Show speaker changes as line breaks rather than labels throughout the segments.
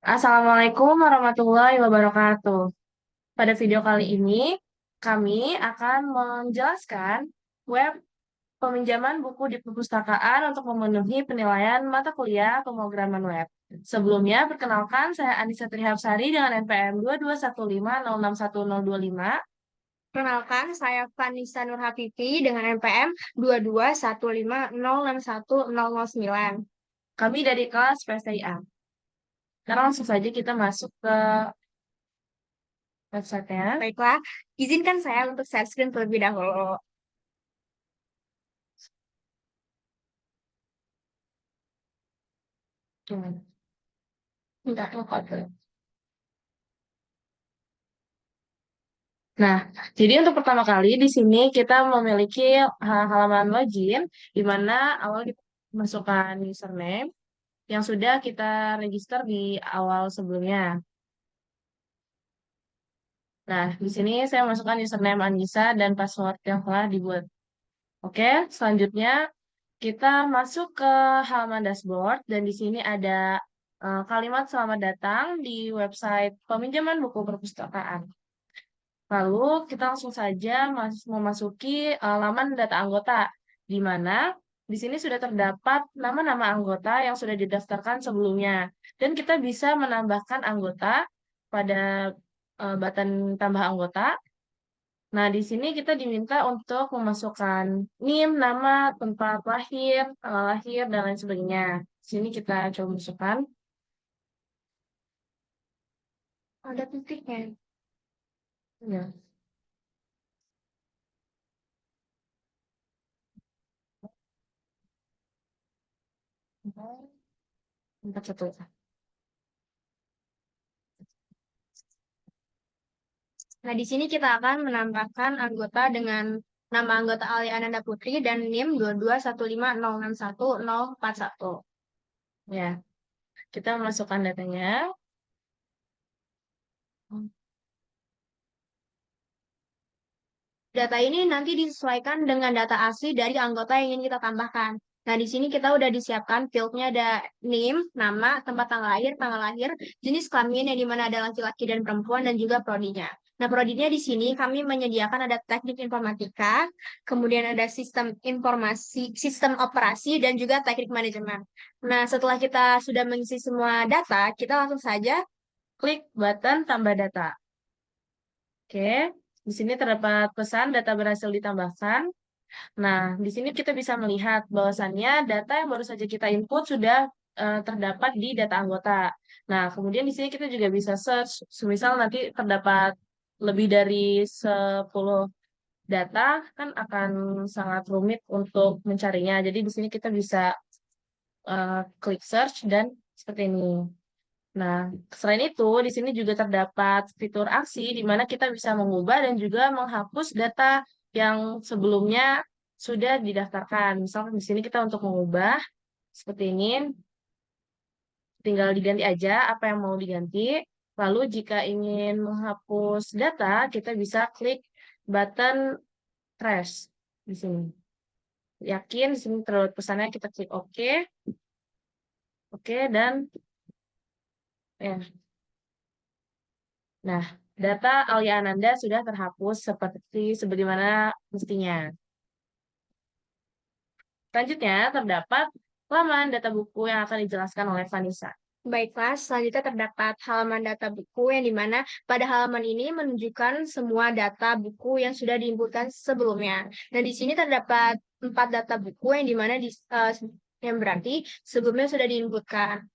Assalamualaikum warahmatullahi wabarakatuh. Pada video kali ini, kami akan menjelaskan web peminjaman buku di perpustakaan untuk memenuhi penilaian mata kuliah pemrograman web. Sebelumnya, perkenalkan saya Anissa Trihapsari dengan NPM 2215061025.
Perkenalkan, saya Vanessa Nurhafifi dengan NPM 2215061009.
Kami dari kelas PSTIA. Sekarang langsung saja kita masuk ke websitenya.
Baiklah, izinkan saya untuk share screen terlebih dahulu.
Tidak lupa. Nah, jadi untuk pertama kali di sini kita memiliki halaman login, di mana awal kita masukkan username yang sudah kita register di awal sebelumnya. Nah, di sini saya masukkan username Anissa dan password yang telah dibuat. Oke, selanjutnya kita masuk ke halaman dashboard dan di sini ada kalimat selamat datang di website peminjaman buku perpustakaan. Lalu kita langsung saja memasuki laman data anggota, di mana di sini sudah terdapat nama-nama anggota yang sudah didaftarkan sebelumnya. Dan kita bisa menambahkan anggota pada button tambah anggota. Nah, di sini kita diminta untuk memasukkan NIM, nama, tempat lahir, tanggal lahir, dan lain sebagainya. Di sini kita coba masukkan.
Ada titiknya.
Ya. Tempat satu.
Nah, di sini kita akan menambahkan anggota dengan nama anggota Alia Ananda Putri dan NIM 2215061041.
Ya, kita masukkan datanya.
Data ini nanti disesuaikan dengan data asli dari anggota yang ingin kita tambahkan. Nah, di sini kita udah disiapkan fieldnya ada name, nama, tempat tanggal lahir, jenis kelamin yang dimana ada laki-laki dan perempuan, dan juga prodinya. Nah, prodinya di sini kami menyediakan ada teknik informatika, kemudian ada sistem informasi, sistem operasi, dan juga teknik manajemen. Nah, setelah kita sudah mengisi semua data, kita langsung saja
Klik button tambah data. Oke, di sini terdapat pesan data berhasil ditambahkan. Nah, di sini kita bisa melihat bahwasannya data yang baru saja kita input sudah terdapat di data anggota. Nah, kemudian di sini kita juga bisa search, semisal nanti terdapat lebih dari 10 data, kan akan sangat rumit untuk mencarinya. Jadi di sini kita bisa klik search dan seperti ini. Nah, selain itu, di sini juga terdapat fitur aksi di mana kita bisa mengubah dan juga menghapus data yang sebelumnya sudah didaftarkan. Misalnya di sini kita untuk mengubah seperti ini, tinggal diganti aja apa yang mau diganti. Lalu jika ingin menghapus data, kita bisa klik button trash di sini. Yakin di sini terdapat pesannya, kita klik OK. Oke, dan ya. Nah, data Alia Ananda sudah terhapus seperti sebagaimana mestinya. Selanjutnya, terdapat laman data buku yang akan dijelaskan oleh Vanessa.
Baiklah, selanjutnya terdapat halaman data buku yang dimana pada halaman ini menunjukkan semua data buku yang sudah diinputkan sebelumnya. Dan di sini terdapat 4 data buku yang dimana yang berarti sebelumnya sudah diinputkan.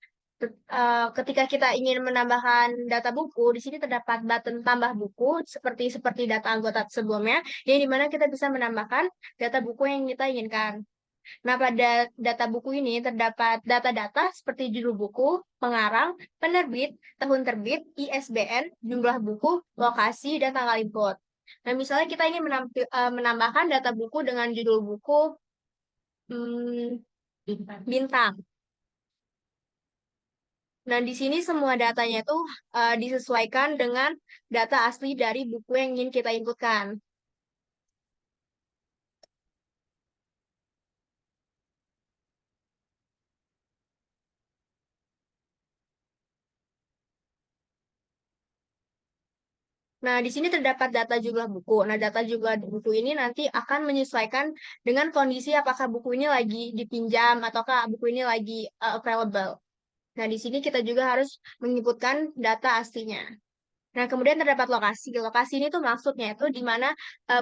Ketika kita ingin menambahkan data buku, di sini terdapat button tambah buku seperti seperti data anggota sebelumnya, yang dimana kita bisa menambahkan data buku yang kita inginkan. Nah, pada data buku ini terdapat data-data seperti judul buku, pengarang, penerbit, tahun terbit, ISBN, jumlah buku, lokasi, dan tanggal import. Nah, misalnya kita ingin menambahkan data buku dengan judul buku bintang. Nah, di sini semua datanya itu disesuaikan dengan data asli dari buku yang ingin kita inputkan. Nah, di sini terdapat data jumlah buku. Nah, data jumlah buku ini nanti akan menyesuaikan dengan kondisi apakah buku ini lagi dipinjam ataukah buku ini lagi available. Nah, di sini kita juga harus menyebutkan data aslinya. Nah, kemudian terdapat lokasi. Lokasi ini tuh maksudnya itu di mana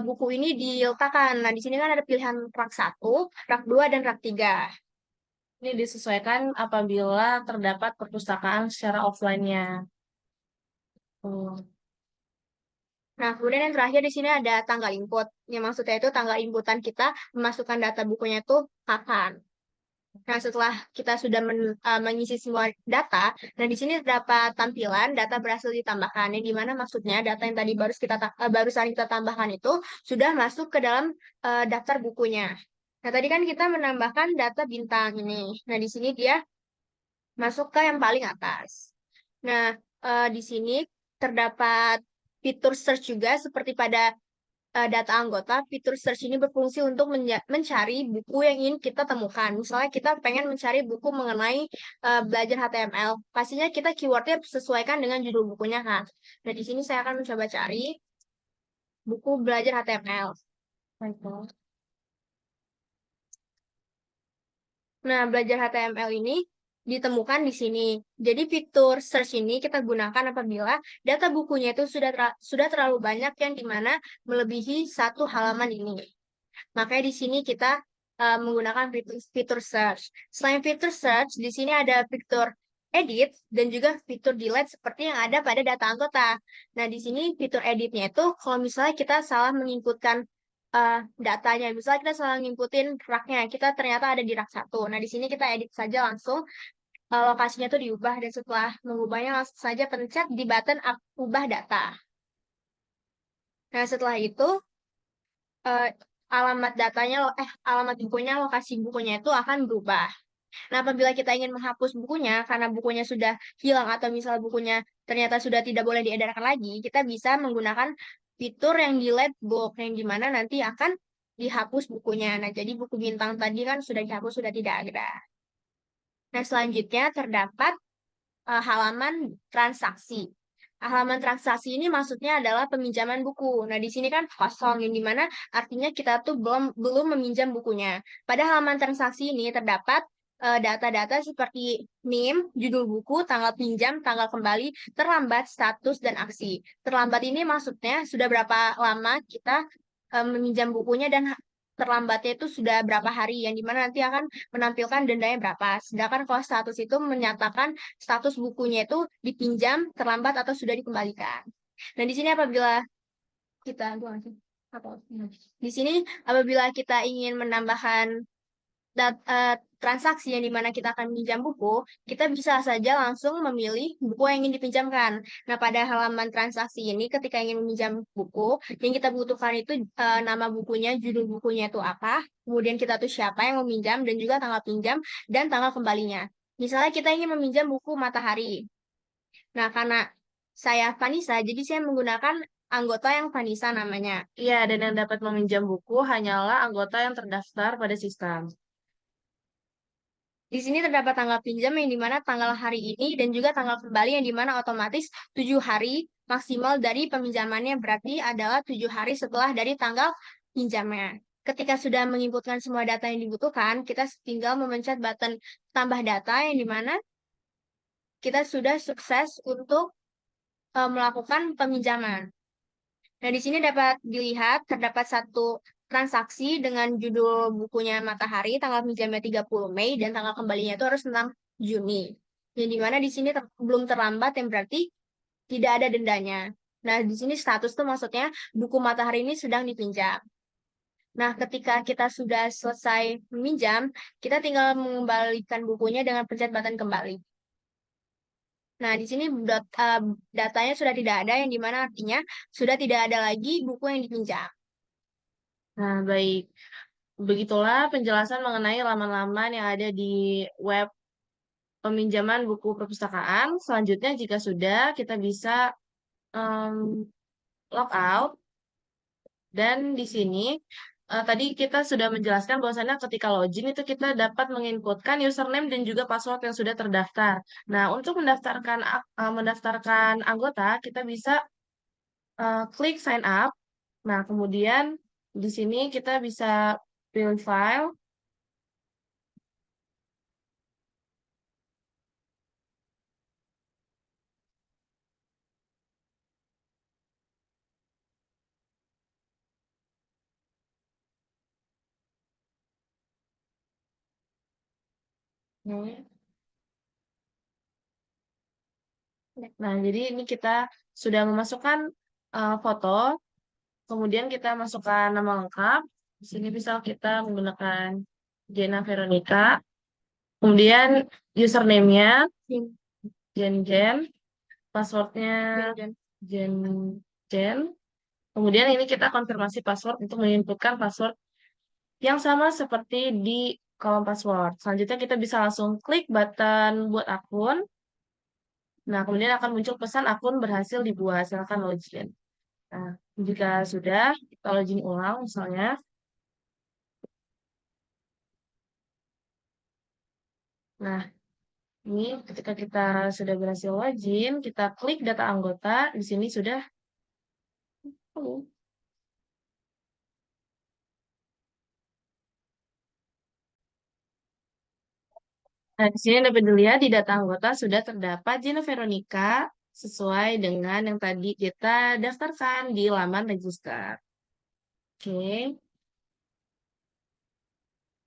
buku ini diletakkan. Nah, di sini kan ada pilihan rak 1, rak 2, dan rak 3.
Ini disesuaikan apabila terdapat perpustakaan secara offline-nya. Hmm.
Nah, kemudian yang terakhir di sini ada tanggal input. Yang maksudnya itu tanggal inputan kita memasukkan data bukunya itu kapan. Nah, setelah kita sudah mengisi semua data, nah di sini terdapat tampilan data berhasil ditambahkan. Yang dimana maksudnya data yang tadi barusan kita tambahkan itu sudah masuk ke dalam daftar bukunya. Nah, tadi kan kita menambahkan data bintang ini. Nah, di sini dia masuk ke yang paling atas. Nah, di sini terdapat fitur search juga seperti pada data anggota. Fitur search ini berfungsi untuk mencari buku yang ingin kita temukan. Misalnya kita pengen mencari buku mengenai belajar HTML. Pastinya kita keywordnya sesuaikan dengan judul bukunya kan. Nah, di sini saya akan mencoba cari buku belajar HTML.
Baiklah.
Nah, belajar HTML ini ditemukan di sini. Jadi fitur search ini kita gunakan apabila data bukunya itu sudah terlalu banyak yang dimana melebihi satu halaman ini. Makanya di sini kita menggunakan fitur search. Selain fitur search, di sini ada fitur edit dan juga fitur delete seperti yang ada pada data anggota. Nah, di sini fitur editnya itu kalau misalnya kita salah menginputkan datanya, misalnya kita salah nginputin raknya, kita ternyata ada di rak 1. Nah, di sini kita edit saja langsung lokasinya tuh diubah dan setelah mengubahnya langsung saja pencet di button ubah data. Nah, setelah itu eh, alamat bukunya, lokasi bukunya itu akan berubah. Nah, apabila kita ingin menghapus bukunya karena bukunya sudah hilang atau misal bukunya ternyata sudah tidak boleh diedarkan lagi, kita bisa menggunakan fitur yang delete book yang dimana nanti akan dihapus bukunya. Nah, jadi buku bintang tadi kan sudah dihapus, sudah tidak ada. Nah, selanjutnya terdapat halaman transaksi. Halaman transaksi ini maksudnya adalah peminjaman buku. Nah, di sini kan kosong, yang dimana artinya kita tuh belum meminjam bukunya. Pada halaman transaksi ini terdapat data-data seperti NIM, judul buku, tanggal pinjam, tanggal kembali, terlambat, status, dan aksi. Terlambat ini maksudnya sudah berapa lama kita meminjam bukunya dan terlambatnya itu sudah berapa hari, yang dimana nanti akan menampilkan dendanya berapa. Sedangkan kalau status itu menyatakan status bukunya itu dipinjam, terlambat, atau sudah dikembalikan. Dan di sini apabila kita, di sini apabila kita ingin menambahkan transaksi yang dimana kita akan pinjam buku, kita bisa saja langsung memilih buku yang ingin dipinjamkan. Nah, pada halaman transaksi ini, ketika ingin meminjam buku, yang kita butuhkan itu nama bukunya, judul bukunya itu apa, kemudian kita tuh siapa yang meminjam, dan juga tanggal pinjam dan tanggal kembalinya. Misalnya kita ingin meminjam buku Matahari. Nah, karena saya Vanessa, jadi saya menggunakan anggota yang Vanessa namanya.
Iya, dan yang dapat meminjam buku hanyalah anggota yang terdaftar pada sistem.
Di sini terdapat tanggal pinjam yang dimana tanggal hari ini dan juga tanggal kembali yang dimana otomatis 7 hari maksimal dari peminjamannya berarti adalah 7 hari setelah dari tanggal pinjamnya. Ketika sudah menginputkan semua data yang dibutuhkan, kita tinggal memencet button tambah data yang dimana kita sudah sukses untuk melakukan peminjaman. Nah, di sini dapat dilihat terdapat satu transaksi dengan judul bukunya Matahari, tanggal pinjamnya 30 Mei, dan tanggal kembalinya itu harus 6 Juni. Yang dimana di sini belum terlambat, yang berarti tidak ada dendanya. Nah, di sini status tuh maksudnya buku Matahari ini sedang dipinjam. Nah, ketika kita sudah selesai meminjam, kita tinggal mengembalikan bukunya dengan pencet button kembali. Nah, di sini datanya sudah tidak ada, yang dimana artinya sudah tidak ada lagi buku yang dipinjam.
Nah, baik. Begitulah penjelasan mengenai laman-laman yang ada di web peminjaman buku perpustakaan. Selanjutnya, jika sudah, kita bisa log out. Dan di sini, tadi kita sudah menjelaskan bahwasannya ketika login itu kita dapat menginputkan username dan juga password yang sudah terdaftar. Nah, untuk mendaftarkan anggota, kita bisa klik sign up. Nah, kemudian di sini kita bisa pilih file. Nah, jadi ini kita sudah memasukkan foto, kemudian kita masukkan nama lengkap. Di sini misal kita menggunakan Jena Veronica, kemudian username-nya
Jen,
Jen, passwordnya
Jen.
Jen Jen. Kemudian ini kita konfirmasi password untuk menginputkan password yang sama seperti di kolom password. Selanjutnya kita bisa langsung klik button buat akun. Nah, kemudian akan muncul pesan akun berhasil dibuat. Silakan login. Nah, jika sudah, kita login ulang misalnya. Nah, ini ketika kita sudah berhasil login, kita klik data anggota. Di sini sudah. Nah, di sini dapat dilihat di data anggota sudah terdapat Gina Veronica sesuai dengan yang tadi kita daftarkan di laman register. Oke.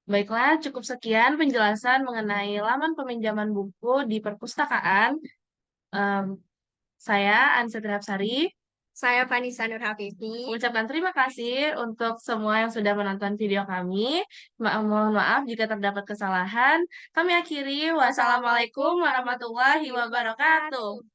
Baiklah, cukup sekian penjelasan mengenai laman peminjaman buku di perpustakaan. Em, saya Anissa Trihapsari
Saya Vanessa Nurhafifi.
mengucapkan terima kasih untuk semua yang sudah menonton video kami. Mohon maaf jika terdapat kesalahan. Kami akhiri. Wassalamualaikum warahmatullahi wabarakatuh.